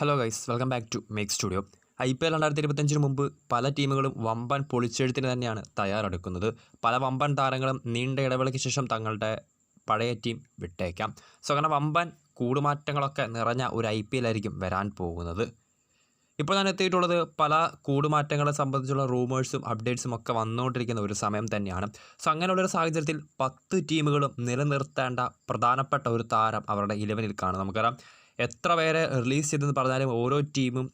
Hello guys, welcome back to make studio. IPL 2025 മുമ്പ് പല ടീമുകളും വമ്പൻ പൊളിച്ചെഴുത്തിന് തന്നെയാണ് തയ്യാറെടുക്കുന്നത്. പല വമ്പൻ താരങ്ങളും നീണ്ട ഇടവേളയ്ക്ക് ശേഷം തങ്ങളുടെ പഴയ ടീം വിട്ടേക്കാം. സോ അങ്ങനെ വമ്പൻ കൂടുമാറ്റങ്ങളൊക്കെ നിറഞ്ഞ ഒരു IPL ആയിരിക്കും വരാൻ പോകുന്നത്. ഇപ്പോൾ ഞാൻ എത്തിയിട്ടുള്ളത് പല കൂടുമാറ്റങ്ങളെ സംബന്ധിച്ചുള്ള റൂമേഴ്സും അപ്ഡേറ്റ്സും ഒക്കെ വന്നുകൊണ്ടിരിക്കുന്ന ഒരു സമയം തന്നെയാണ്. സോ അങ്ങനെയുള്ളൊരു സാഹചര്യത്തിൽ 10 ടീമുകളും നിലനിർത്തേണ്ട പ്രധാനപ്പെട്ട ഒരു താരം അവരുടെ 11ൽ കാണും. നമുക്കറിയാം, എത്ര പേരെ റിലീസ് ചെയ്തെന്ന് പറഞ്ഞാലും ഓരോ ടീമും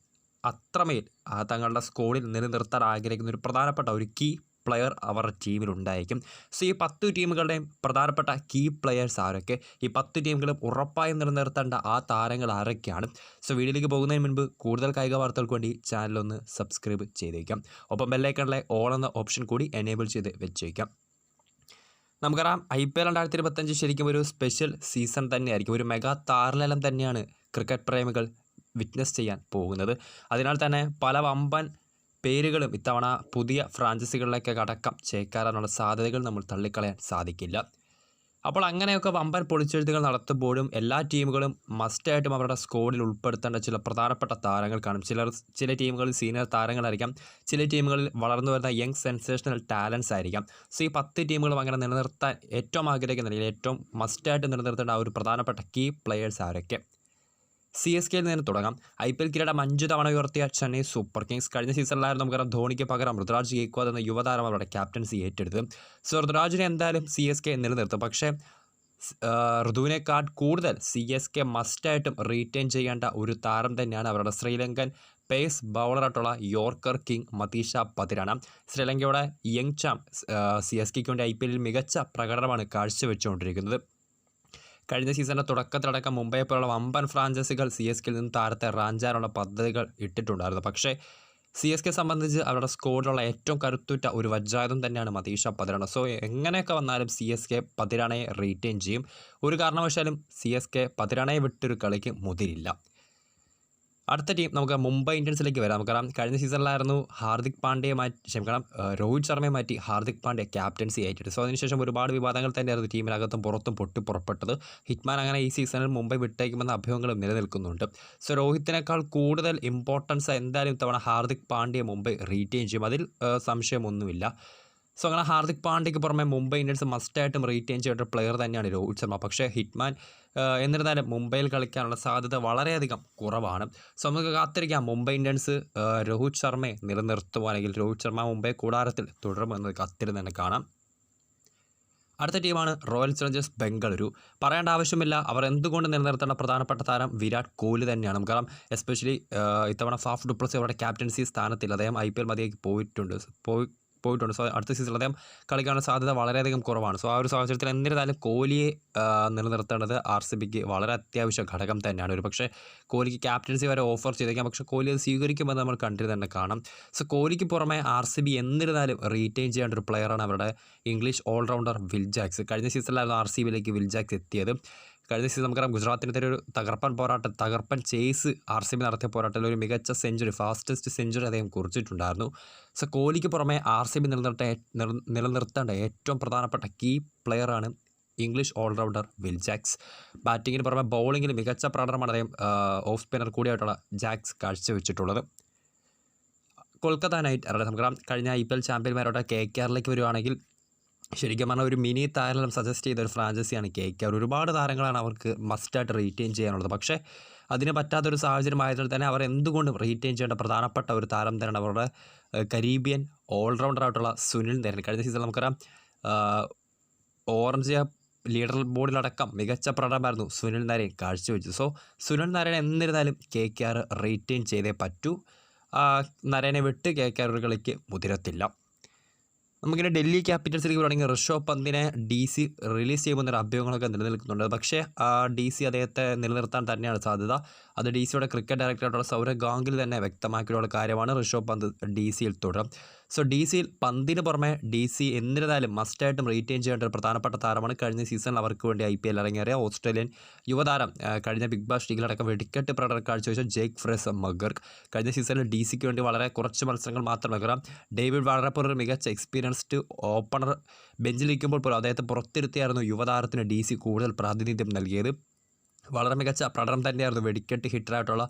അത്രമേൽ തങ്ങളുടെ സ്ക്വാഡിൽ നിലനിർത്താൻ ആഗ്രഹിക്കുന്ന ഒരു പ്രധാനപ്പെട്ട ഒരു കീ പ്ലെയർ അവരുടെ ടീമിലുണ്ടായിരിക്കും. സോ ഈ 10 ടീമുകളുടെയും പ്രധാനപ്പെട്ട കീ പ്ലെയേഴ്സ് ആരൊക്കെ, ഈ 10 ടീമുകളും ഉറപ്പായും നിലനിർത്തേണ്ട ആ താരങ്ങൾ ആരൊക്കെയാണ്? സോ വീഡിയോയിലേക്ക് പോകുന്നതിന് മുൻപ് കൂടുതൽ കായിക വാർത്തകൾക്ക് വേണ്ടി ചാനലൊന്ന് സബ്സ്ക്രൈബ് ചെയ്തേക്കാം. ഒപ്പം ബെല്ലൈക്കണിലെ ഓൾ എന്ന ഓപ്ഷൻ കൂടി എനേബിൾ ചെയ്ത് വെച്ചേക്കാം. നമുക്കറിയാം, IPL 2025 ശരിക്കും ഒരു സ്പെഷ്യൽ സീസൺ തന്നെയായിരിക്കും. ഒരു മെഗാ താരലലം തന്നെയാണ് ക്രിക്കറ്റ് പ്രേമികൾ വിറ്റ്നസ് ചെയ്യാൻ പോകുന്നത്. അതിനാൽ തന്നെ പല വമ്പൻ പേരുകളും ഇത്തവണ പുതിയ ഫ്രാഞ്ചൈസികളിലേക്കൊക്കെ അടക്കം ചേക്കാറാനുള്ള സാധ്യതകൾ നമ്മൾ തള്ളിക്കളയാൻ സാധിക്കില്ല. അപ്പോൾ അങ്ങനെയൊക്കെ വമ്പൻ പൊളിച്ചെഴുത്തുകൾ നടത്തുമ്പോഴും എല്ലാ ടീമുകളും മസ്റ്റായിട്ടും അവരുടെ സ്ക്വാഡിൽ ഉൾപ്പെടുത്തേണ്ട ചില പ്രധാനപ്പെട്ട താരങ്ങൾ കാണും. ചില ടീമുകളിൽ സീനിയർ താരങ്ങളായിരിക്കാം, ചില ടീമുകളിൽ വളർന്നു വരുന്ന യങ് സെൻസേഷണൽ ടാലൻസ് ആയിരിക്കാം. സോ ഈ 10 ടീമുകളും അങ്ങനെ നിലനിർത്താൻ ഏറ്റവും ആഗ്രഹിക്കുന്ന അല്ലെങ്കിൽ ഏറ്റവും മസ്റ്റായിട്ട് നിലനിർത്തേണ്ട ആ ഒരു പ്രധാനപ്പെട്ട കീ പ്ലെയേഴ്സ് ആരൊക്കെ? CSKയിൽ നിന്ന് തുടങ്ങാം. IPL കിരീടം 5 തവണ ഉയർത്തിയ ചെന്നൈ സൂപ്പർ കിങ്സ്. കഴിഞ്ഞ സീസണിലായിരുന്നു നമുക്കറിയാം ധോണിക്ക് പകരം ഋതുരാജ് ഗെയ്ക്വാദ് എന്ന യുവതാരം അവരുടെ ക്യാപ്റ്റൻസി ഏറ്റെടുത്ത്. സോ ഋതുരാജിനെ എന്തായാലും CSK നിലനിർത്തും. പക്ഷേ ഋതുവിനേക്കാൾ കൂടുതൽ CSK മസ്റ്റായിട്ടും റീറ്റെയിൻ ചെയ്യേണ്ട ഒരു താരം തന്നെയാണ് അവരുടെ ശ്രീലങ്കൻ പേസ് ബൗളറായിട്ടുള്ള യോർക്കർ കിങ് മതീഷ പതിരാണ്. ശ്രീലങ്കയുടെ യങ് ചാം CSKയ്ക്ക് വേണ്ടി IPLൽ മികച്ച പ്രകടനമാണ് കാഴ്ചവെച്ചുകൊണ്ടിരിക്കുന്നത്. കഴിഞ്ഞ സീസണിൻ്റെ തുടക്കത്തിലടക്കം മുംബൈയെ പോലുള്ള വമ്പൻ ഫ്രാഞ്ചൈസികൾ CSKയിൽ നിന്ന് താരത്തെ റാഞ്ചാനുള്ള പദ്ധതികൾ ഇട്ടിട്ടുണ്ടായിരുന്നു. പക്ഷേ CSK സംബന്ധിച്ച് അവരുടെ സ്ക്വാഡിലുള്ള ഏറ്റവും കരുത്തുറ്റ ഒരു വജ്രായുധം തന്നെയാണ് മതീഷ പതിരാണ. സോ എങ്ങനെയൊക്കെ വന്നാലും CSK പതിരാണയെ റീറ്റെയിൻ ചെയ്യും. ഒരു കാരണവശാലും CSK പതിരാണയെ വിട്ടൊരു കളിക്ക് മുതിരില്ല. അടുത്ത ടീം നമുക്ക് മുംബൈ ഇന്ത്യൻസിലേക്ക് വരാം. നമുക്കറിയാം, കഴിഞ്ഞ സീസണിലായിരുന്നു രോഹിത് ശർമ്മയെ മാറ്റി ഹാർദിക് പാണ്ഡ്യ ക്യാപ്റ്റൻസി ആയിട്ട്. സോ അതിനുശേഷം ഒരുപാട് വിവാദങ്ങൾ തന്നെയായിരുന്നു ടീമിനകത്തും പുറത്തും പുറപ്പെട്ടത്. ഹിറ്റ്മാൻ അങ്ങനെ ഈ സീസണിൽ മുംബൈ വിട്ടേക്കുമെന്ന അഭ്യൂഹങ്ങളും നിലനിൽക്കുന്നുണ്ട്. സോ രോഹിത്തിനേക്കാൾ കൂടുതൽ ഇമ്പോർട്ടൻസ് എന്തായാലും ഇത്തവണ ഹാർദിക് പാണ്ഡ്യയെ മുംബൈ റീറ്റെയിൻ ചെയ്യും. അതിൽ സംശയമൊന്നുമില്ല. സോ അങ്ങനെ ഹാർദിക് പാണ്ഡ്യയ്ക്ക് പുറമെ മുംബൈ ഇന്ത്യൻസ് മസ്റ്റായിട്ടും റീറ്റെയിൻ ചെയ്ത ഒരു പ്ലെയർ തന്നെയാണ് രോഹിത് ശർമ്മ. പക്ഷേ ഹിറ്റ്മാൻ എന്നിരുന്നാലും മുംബൈയിൽ കളിക്കാനുള്ള സാധ്യത വളരെയധികം കുറവാണ്. സോ നമുക്ക് കാത്തിരിക്കാം മുംബൈ ഇന്ത്യൻസ് രോഹിത് ശർമ്മയെ നിലനിർത്തുമോ, അല്ലെങ്കിൽ രോഹിത് ശർമ്മ മുംബൈ കൂടാരത്തിൽ തുടരുമെന്ന് കാത്തിരുന്ന് തന്നെ കാണാം. അടുത്ത ടീമാണ് റോയൽ ചലഞ്ചേഴ്സ് ബംഗളൂരു. പറയേണ്ട ആവശ്യമില്ല, അവർ എന്തുകൊണ്ട് നിലനിർത്തേണ്ട പ്രധാനപ്പെട്ട താരം വിരാട് കോഹ്ലി തന്നെയാണ്. നമുക്കറിയാം, എസ്പെഷ്യലി ഇത്തവണ ഫാഫ് ഡു പ്ലസി അവരുടെ ക്യാപ്റ്റൻസി സ്ഥാനത്തിൽ അദ്ദേഹം IPL മതിയാക്കി പോയിട്ടുണ്ട്. സോ അടുത്ത സീസണിൽ അദ്ദേഹം കളിക്കാനുള്ള സാധ്യത വളരെയധികം കുറവാണ്. സോ ആ ഒരു സാഹചര്യത്തിൽ എന്നിരുന്നാലും കോഹ്ലിയെ നിലനിർത്തേണ്ടത് RCBക്ക് വളരെ അത്യാവശ്യ ഘടകം തന്നെയാണ്. ഒരു പക്ഷേ കോഹ്ലിക്ക് ക്യാപ്റ്റൻസി വരെ ഓഫർ ചെയ്തേക്കാം, പക്ഷേ കോഹ്ലി അത് സ്വീകരിക്കുമെന്ന് നമ്മൾ കണ്ടിട്ട് തന്നെ കാണാം. സോ കോഹ്ലിക്ക് പുറമെ RCB എന്നിരുന്നാലും റീറ്റെയിൻ ചെയ്യേണ്ട ഒരു പ്ലെയറാണ് അവരുടെ ഇംഗ്ലീഷ് ഓൾറൗണ്ടർ വിൽ ജാക്സ്. കഴിഞ്ഞ സീസണിലായിരുന്നു RCBയിലേക്ക് വിൽ ജാക്സ് എത്തിയത്. കഴിഞ്ഞ സീസൺ നമുക്കറിയാം, ഗുജറാത്തിനെതിരെ ഒരു തകർപ്പൻ ചേസ് RCB നടത്തിയ പോരാട്ടത്തിൽ ഒരു മികച്ച സെഞ്ചുറി, ഫാസ്റ്റസ്റ്റ് സെഞ്ചുറി അദ്ദേഹം കുറിച്ചിട്ടുണ്ടായിരുന്നു. സോ കോഹ്ലിക്ക് പുറമെ RCB നിലനിർത്തേണ്ട ഏറ്റവും പ്രധാനപ്പെട്ട കീ പ്ലെയറാണ് ഇംഗ്ലീഷ് ഓൾറൗണ്ടർ വിൽ ജാക്സ്. ബാറ്റിങ്ങിന് പുറമെ ബൗളിങ്ങിൽ മികച്ച പ്രകടനമാണ് അദ്ദേഹം ഓഫ് സ്പിന്നർ കൂടിയായിട്ടുള്ള ജാക്സ് കാഴ്ചവെച്ചിട്ടുള്ളത്. കൊൽക്കത്ത നൈറ്റ് റൈഡേഴ്സ് നമുക്കറിയാം, കഴിഞ്ഞ IPL ചാമ്പ്യന്മാരോട് KKRലേക്ക് വരുവാണെങ്കിൽ ശരിക്കും പറഞ്ഞാൽ ഒരു മിനി താരം സജസ്റ്റ് ചെയ്ത ഒരു ഫ്രാഞ്ചൈസിയാണ് KKR. ഒരുപാട് താരങ്ങളാണ് അവർക്ക് മസ്റ്റായിട്ട് റീറ്റെയിൻ ചെയ്യാനുള്ളത്. പക്ഷേ അതിന് പറ്റാത്തൊരു സാഹചര്യം ആയതിനാൽ തന്നെ അവർ എന്തുകൊണ്ടും റീറ്റെയിൻ ചെയ്യേണ്ട പ്രധാനപ്പെട്ട ഒരു താരം തന്നെയാണ് അവരുടെ കരീബിയൻ ഓൾറൗണ്ടറായിട്ടുള്ള സുനിൽ നരേൻ. കഴിഞ്ഞ സീസണിൽ നമുക്കറിയാം, ഓറഞ്ച് ലീഡർ ബോർഡിലടക്കം മികച്ച പ്രകടനമായിരുന്നു സുനിൽ നരേൻ കാഴ്ചവെച്ചത്. സോ സുനിൽ നരേൻ എന്നിരുന്നാലും KKR റീറ്റെയിൻ ചെയ്തേ പറ്റൂ. നരേനെ വിട്ട് KKR ഒരു കളിക്ക് മുതിരത്തില്ല. നമുക്കിങ്ങനെ ഡൽഹി ക്യാപിറ്റൽസിലേക്ക് പറയുകയാണെങ്കിൽ ഋഷഭ് പന്തിനെ DC റിലീസ് ചെയ്യുമെന്നൊരു അഭ്യൂഹങ്ങളൊക്കെ നിലനിൽക്കുന്നുണ്ട്. പക്ഷേ DC അദ്ദേഹത്തെ നിലനിർത്താൻ തന്നെയാണ് സാധ്യത. അത് DCയുടെ ക്രിക്കറ്റ് ഡയറക്ടറായിട്ടുള്ള സൗരവ് ഗാംഗുലി തന്നെ വ്യക്തമാക്കിയുള്ള കാര്യമാണ്. ഋഷഭ് പന്ത് DCയിൽ തുടരും. സോ DCയിൽ പന്തിന് പുറമെ DC എന്നിരുന്നാലും മസ്റ്റായിട്ടും റീറ്റെയിൻ ചെയ്യേണ്ട ഒരു പ്രധാനപ്പെട്ട താരമാണ് കഴിഞ്ഞ സീസണിൽ അവർക്ക് വേണ്ടി IPL ഇറങ്ങിയ ഓസ്ട്രേലിയൻ യുവതാരം, കഴിഞ്ഞ ബിഗ് ബാഷ് ലീഗിലടക്കം വെടിക്കെട്ട് പ്രകടനം കാഴ്ചവെച്ച ജേക്ക് ഫ്രേസർ മഗർക്ക്. കഴിഞ്ഞ സീസണിൽ DCക്ക് വേണ്ടി വളരെ കുറച്ച് മത്സരങ്ങൾ മാത്രം വെക്കാം. ഡേവിഡ് വാർണറെ പോലൊരു മികച്ച എക്സ്പീരിയൻസ്ഡ് ഓപ്പണർ ബെഞ്ചിലിരിക്കുമ്പോൾ പോലും അദ്ദേഹത്തെ പുറത്തിരുത്തിയായിരുന്നു യുവതാരത്തിന് DC കൂടുതൽ പ്രാതിനിധ്യം നൽകിയത്. വളരെ മികച്ച പ്രകടനം തന്നെയായിരുന്നു വെടിക്കെട്ട് ഹിറ്ററായിട്ടുള്ള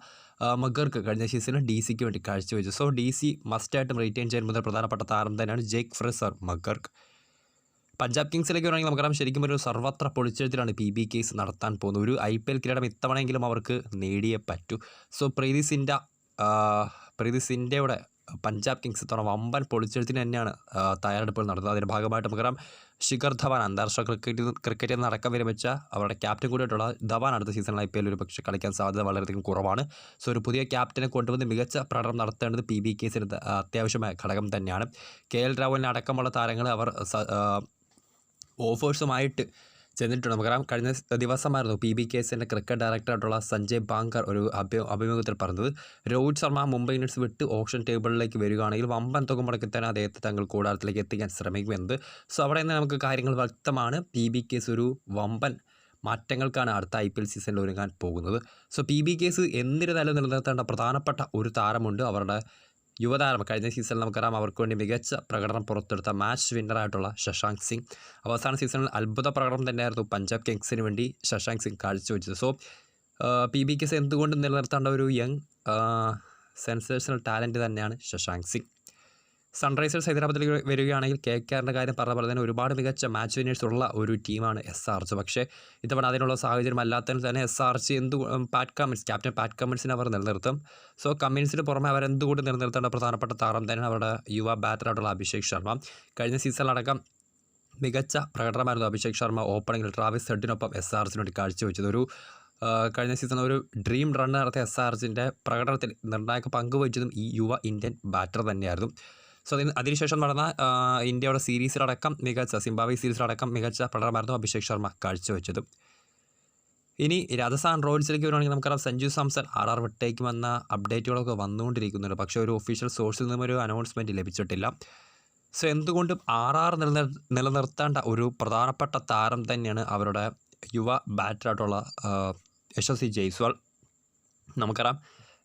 മഗർക്ക് കഴിഞ്ഞ സീസണിൽ ഡി സിക്ക് വേണ്ടി കാഴ്ചവെച്ചു. സോ ഡി സി മസ്റ്റായിട്ടും റീറ്റെയിൻ ചെയ്യാൻ മുതൽ പ്രധാനപ്പെട്ട താരം തന്നെയാണ് ജേക്ക് ഫ്രേസർ മഗർക്ക്. പഞ്ചാബ് കിങ്സിലേക്ക് വരികയാണെങ്കിൽ നമുക്കറിയാം ശരിക്കും ഒരു സർവത്ര പൊളിച്ചെഴുത്തിലാണ് PBKs നടത്താൻ പോകുന്നത്. ഒരു IPL കിരീടം ഇത്തവണയെങ്കിലും അവർക്ക് നേടിയേ പറ്റൂ. സോ പ്രീതി സിൻഡയുടെ പഞ്ചാബ് കിങ്സ് ഇത്തവണ വമ്പൻ പൊളിച്ചെഴുത്തിന് തന്നെയാണ് തയ്യാറെടുപ്പുകൾ നടത്തുന്നത്. അതിൻ്റെ ഭാഗമായിട്ട് നമുക്കറിയാം ശിഖർ ധവാൻ അന്താരാഷ്ട്ര ക്രിക്കറ്റിൽ നിന്ന് അടക്കം വിരമിച്ച അവരുടെ ക്യാപ്റ്റൻ കൂടിയായിട്ടുള്ള ധവാൻ അടുത്ത സീസണിൽ IPL ഒരു പക്ഷേ കളിക്കാൻ സാധ്യത വളരെയധികം കുറവാണ്. സോ ഒരു പുതിയ ക്യാപ്റ്റനെ കൊണ്ടുവന്ന് മികച്ച പ്രകടനം നടത്തേണ്ടത് PBKസിന് അത്യാവശ്യമായ ഘടകം തന്നെയാണ്. KL രാഹുലിനെ അടക്കമുള്ള താരങ്ങൾ അവർ ഓഫേഴ്സുമായിട്ട് ചെന്നിട്ടുണ്ട്. നമുക്കറിയാം കഴിഞ്ഞ ദിവസമായിരുന്നു PBKസിൻ്റെ ക്രിക്കറ്റ് ഡയറക്ടറായിട്ടുള്ള സഞ്ജയ് ബാങ്കർ ഒരു അഭിമുഖത്തിൽ പറഞ്ഞത് രോഹിത് ശർമ്മ മുംബൈ ഇന്ത്യൻസ് വിട്ട് ഓപ്ഷൻ ടേബിളിലേക്ക് വരികയാണെങ്കിൽ വമ്പൻ തുക മുടക്കി തന്നെ അദ്ദേഹത്തെ തങ്ങൾ കൂടാരത്തിലേക്ക് എത്തിക്കാൻ ശ്രമിക്കുമെന്നത്. സോ അവിടെ നിന്ന് നമുക്ക് കാര്യങ്ങൾ വ്യക്തമാണ്. PBKs ഒരു വമ്പൻ മാറ്റങ്ങൾക്കാണ് അടുത്ത IPL സീസണിൽ ഒരുങ്ങാൻ പോകുന്നത്. സോ PBKs എന്നിരുന്നാലും നിലനിർത്തേണ്ട പ്രധാനപ്പെട്ട ഒരു താരമുണ്ട്. അവരുടെ യുവതാരം കഴിഞ്ഞ സീസണിൽ നമുക്കറിയാം അവർക്ക് വേണ്ടി മികച്ച പ്രകടനം പുറത്തെടുത്ത മാച്ച് വിന്നറായിട്ടുള്ള ശശാങ്ക് സിംഗ്. അവസാന സീസണിൽ അത്ഭുത പ്രകടനം തന്നെയായിരുന്നു പഞ്ചാബ് കിങ്സിന് വേണ്ടി ശശാങ്ക് സിംഗ് കാഴ്ചവെച്ചത്. സോ PBKs എന്തുകൊണ്ടും നിലനിർത്തേണ്ട ഒരു യങ് സെൻസേഷണൽ ടാലൻറ്റ് തന്നെയാണ് ശശാങ്ക് സിംഗ്. സൺറൈസേഴ്സ് ഹൈദരാബാദിലേക്ക് വരികയാണെങ്കിൽ KKRൻ്റെ കാര്യം പറഞ്ഞ പോലെ തന്നെ ഒരുപാട് മികച്ച മാച്ച് വിന്നേഴ്സ് ഉള്ള ഒരു ടീമാണ് SRH. പക്ഷേ ഇത്തവണ അതിനുള്ള സാഹചര്യം അല്ലാത്തതിന് തന്നെ SRH ക്യാപ്റ്റൻ പാറ്റ് കമ്മിൻസിനെ അവർ നിലനിർത്തും. സോ കമ്മിൻസിന് പുറമെ അവരെന്തുകൊണ്ട് നിലനിർത്തേണ്ട പ്രധാനപ്പെട്ട താരം തന്നെയാണ് അവരുടെ യുവ ബാറ്ററായിട്ടുള്ള അഭിഷേക് ശർമ്മ. കഴിഞ്ഞ സീസണിലടക്കം മികച്ച പ്രകടനമായിരുന്നു അഭിഷേക് ശർമ്മ ഓപ്പണിങ്ങിൽ ട്രാവിസ് ഹെഡിനൊപ്പം SRHന് വേണ്ടി കാഴ്ചവെച്ചത്. കഴിഞ്ഞ സീസൺ ഒരു ഡ്രീം റൺ നടത്തിയ SRHൻ്റെ പ്രകടനത്തിൽ നിർണായക പങ്കുവഹിച്ചതും ഈ യുവ ഇന്ത്യൻ ബാറ്റർ തന്നെയായിരുന്നു. സോ അതിനുശേഷം നടന്ന ഇന്ത്യയുടെ സീരീസിലടക്കം സിംബാബ്വെ സീരീസിലടക്കം മികച്ച പ്രകടനമായിരുന്നു അഭിഷേക് ശർമ്മ കാഴ്ചവെച്ചത്. ഇനി രാജസ്ഥാൻ റോയൽസിലേക്ക് വരുവാണെങ്കിൽ നമുക്കറിയാം സഞ്ജു സാംസൺ RR വിട്ടേക്കുമെന്ന അപ്ഡേറ്റുകളൊക്കെ വന്നുകൊണ്ടിരിക്കുന്നുണ്ട്. പക്ഷേ ഒരു ഒഫീഷ്യൽ സോഴ്സിൽ നിന്നും ഒരു അനൗൺസ്മെൻറ്റ് ലഭിച്ചിട്ടില്ല. സോ എന്തുകൊണ്ടും RR നിലനിർത്തേണ്ട ഒരു പ്രധാനപ്പെട്ട താരം തന്നെയാണ് അവരുടെ യുവ ബാറ്ററായിട്ടുള്ള യശസ്വി ജയ്സ്വാൾ. നമുക്കറിയാം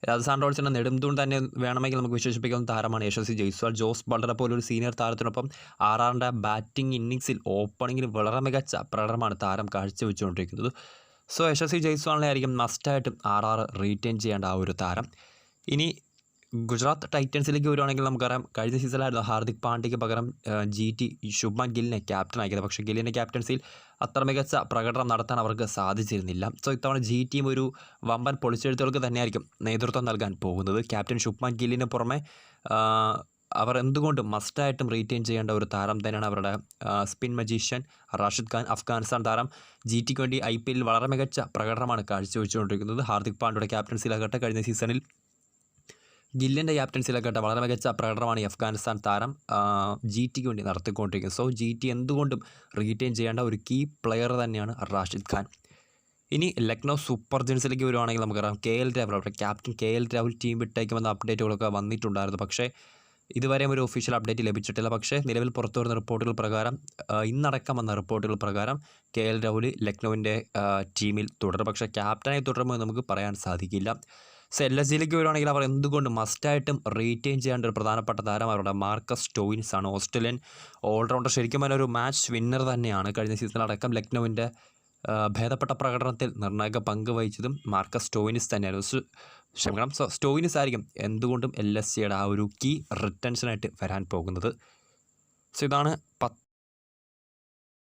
രാജസ്ഥാൻ റോയൽസിൻ്റെ നെടുംതൂൺ തന്നെ വേണമെങ്കിൽ നമുക്ക് വിശേഷിപ്പിക്കുന്ന താരമാണ് യശസ്വി ജയ്സ്വാൾ. ജോസ് ബട്ട്ലറെ പോലൊരു സീനിയർ താരത്തിനൊപ്പം RRൻ്റെ ബാറ്റിംഗ് ഇന്നിങ്സിൽ ഓപ്പണിങ്ങിൽ വളരെ മികച്ച പ്രകടനമാണ് താരം കാഴ്ചവെച്ചുകൊണ്ടിരിക്കുന്നത്. സോ യശസ്വി ജയ്സ്വാളിനെ ആയിരിക്കും മസ്റ്റായിട്ടും RR റീറ്റെയിൻ ചെയ്യേണ്ട ആ ഒരു താരം. ഇനി ഗുജറാത്ത് ടൈറ്റൻസിലേക്ക് വരുവാണെങ്കിൽ നമുക്കറിയാം കഴിഞ്ഞ സീസണിലായിരുന്നു ഹാർദിക് പാണ്ഡ്യയ്ക്ക് പകരം GT ശുഭ്മാൻ ഗില്ലിനെ ക്യാപ്റ്റൻ ആക്കിയത്. പക്ഷേ ഗില്ലിൻ്റെ ക്യാപ്റ്റൻസിയിൽ അത്ര മികച്ച പ്രകടനം നടത്താൻ അവർക്ക് സാധിച്ചിരുന്നില്ല. സോ ഇത്തവണ GTയും ഒരു വമ്പൻ പൊളിച്ചെഴുത്തുകൾക്ക് തന്നെയായിരിക്കും നേതൃത്വം നൽകാൻ പോകുന്നത്. ക്യാപ്റ്റൻ ശുഭ്മാൻ ഗില്ലിന് പുറമെ അവർ എന്തുകൊണ്ടും മസ്റ്റായിട്ടും റീറ്റെയിൻ ചെയ്യേണ്ട ഒരു താരം തന്നെയാണ് അവരുടെ സ്പിൻ മജീഷ്യൻ റാഷിദ് ഖാൻ. അഫ്ഗാനിസ്ഥാൻ താരം GTക്ക് വേണ്ടി IPL വളരെ മികച്ച പ്രകടനമാണ് കാഴ്ചവെച്ചുകൊണ്ടിരിക്കുന്നത്. ഹാർദിക് പാണ്ഡ്യയുടെ ക്യാപ്റ്റൻസിലാകട്ടെ കഴിഞ്ഞ സീസണിൽ ഗില്ലിൻ്റെ ക്യാപ്റ്റൻസിലാകട്ടെ വളരെ മികച്ച പ്രകടനമാണ് ഈ അഫ്ഗാനിസ്ഥാൻ താരം GTക്ക് വേണ്ടി നടത്തിക്കൊണ്ടിരിക്കുന്നത്. സോ GT എന്തുകൊണ്ടും റീറ്റെയിൻ ചെയ്യേണ്ട ഒരു കീ പ്ലെയർ തന്നെയാണ് റാഷിദ് ഖാൻ. ഇനി ലക്നൗ സൂപ്പർ ജയൻസിലേക്ക് വരുവാണെങ്കിൽ നമുക്കറിയാം KL രാഹുൽ അവരുടെ ക്യാപ്റ്റൻ KL രാഹുൽ ടീം വിട്ടേക്കുമെന്ന അപ്ഡേറ്റുകളൊക്കെ വന്നിട്ടുണ്ടായിരുന്നു. പക്ഷേ ഇതുവരെയും ഒരു ഒഫീഷ്യൽ അപ്ഡേറ്റ് ലഭിച്ചിട്ടില്ല. പക്ഷേ നിലവിൽ പുറത്തു വരുന്ന റിപ്പോർട്ടുകൾ പ്രകാരം ഇന്നടക്കം വന്ന റിപ്പോർട്ടുകൾ പ്രകാരം KL രാഹുൽ ലക്നൗവിൻ്റെ ടീമിൽ തുടരും. പക്ഷേ ക്യാപ്റ്റനായി തുടരുമോ എന്ന് നമുക്ക് പറയാൻ സാധിക്കില്ല. സോ LSGയിലേക്ക് വരുവാണെങ്കിൽ അവർ എന്തുകൊണ്ട് മസ്റ്റായിട്ടും റീറ്റെയിൻ ചെയ്യേണ്ട ഒരു പ്രധാനപ്പെട്ട താരം അവരുടെ മാർക്കസ് സ്റ്റോയിൻസ് ആണ്. ഓസ്ട്രേലിയൻ ഓൾറൗണ്ടർ ശരിക്കും പറഞ്ഞ ഒരു മാച്ച് വിന്നർ തന്നെയാണ്. കഴിഞ്ഞ സീസണിലടക്കം ലക്നൗവിൻ്റെ ഭേദപ്പെട്ട പ്രകടനത്തിൽ നിർണായക പങ്ക് വഹിച്ചതും മാർക്കസ് സ്റ്റോയിനിസ് തന്നെയായിരുന്നു. സോ സ്റ്റോയിനിസ് ആയിരിക്കും എന്തുകൊണ്ടും LSGയുടെ ആ ഒരു കീ റിട്ടൻഷനായിട്ട് വരാൻ പോകുന്നത്. സോ ഇതാണ്